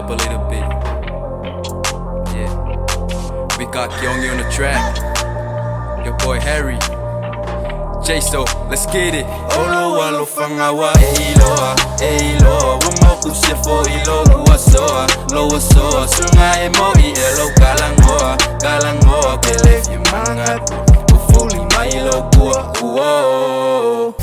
up a little bit. Yeah, we got Kyongi on the track. Your boy Harry. J-So, let's get it. Olo walo fangawa eiloa Wamoku sefo ilo uasoa Loa soa sunga emo I elo kalangoa Kelef yamangatu Ufuli mailo kua uo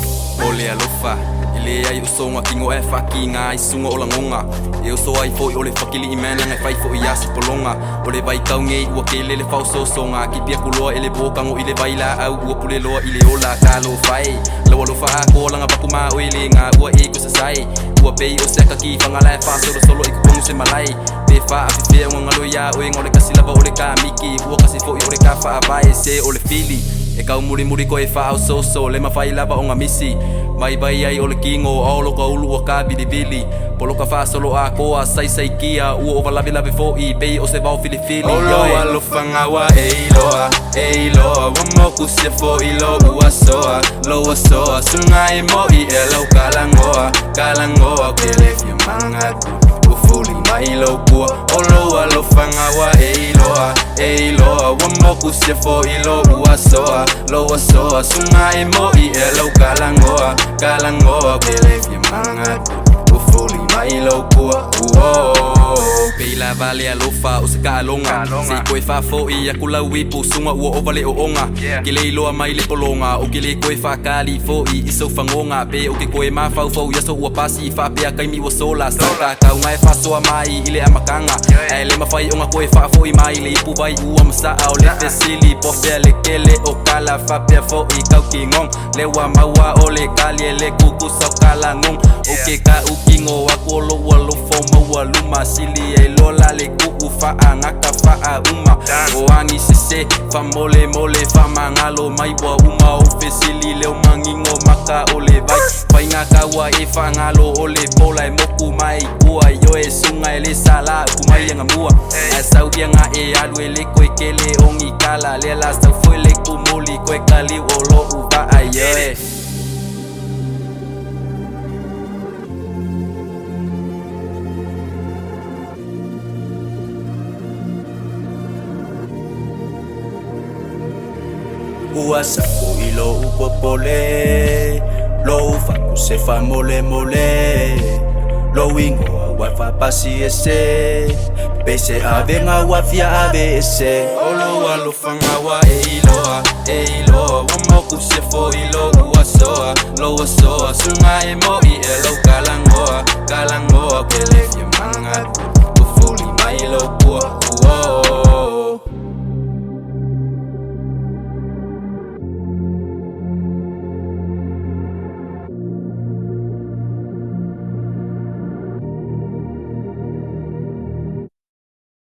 Ole alofa Ile ai usonga kingo e faki nga isunga o langonga E uso ai foi ole fakili imena ngai fai foi yasi polonga Ole vai kaunge ua kele le fau songa Ki pia kuloa ele bokango ile vai la au ua pule loa ile ola kalo fai Lawa lo faa ko langa bakuma o ile nga ua e ko sasai Ua pei o seka ki fangala e faa solo iku pongu se malai Pe faa afifea ua ngalo ya oe ngole kasilava ole ka miki Ua kasi foi ole ka faa vai se ole fili E kau muri ko e faa au so le mawhai lava o nga misi Mai bai ai ole kingo olo ka ulu o ka bilibili Polo ka faa solo a koa sai kia Ua ova lavi fo I pei o se vau filifili Olo walo fangawa eiloa Wamoku sefo ilo uasoa Loa soa sunga emo I elo kalangoa Kelef yamangatu Ufuli mailo kua Olo walo fangawa eiloa Wamoku sefo ilo uasoa Loa soa sunga emo I elo kalangoa Kelef yamangatu Ufuli mailo kua Peila vale alofa o se ka alonga Se koe fa fo I aku lau ipu sunga ua ovale o onga Ke leiloa mai le polonga O ke le koe fa kali fo I iso fangonga Pe o ke koe mafau fo Yaso ua pasi fa pea kaimi ua sola Saka kau ngai fa soa mai I le amakanga E le mawhai onga koe fa fo I mai Le ipu vai ua masaa o le fesili Pofea le kele o kala fa pea fo I kau ki ngong Lewa maua o le kali e le kuku sau kala ngong O ke ka ukingo aku olo walo fo maua luma Sili e lola le kuku faa ngaka faa uma O angi sese fa mole fa mangalo mai wa uma O fesili leo mangingo maka o le vai Pai ngaka wa e fa ngalo o le pola e moku mai kua Yo e sunga e le sala kumai anga mua E sau dianga e alu e le koe kele ongi kala Le la sau foi le kumuli koe kali o lo uva a yo e Ua sapo ilo upopole Lo ufaku se fa mole Lo ingo awa fa pasi ese Pese ave nga wafia ave ese Olo walo fangawa eiloa Wamoku se fo ilo uasoa Loa soa sunga emo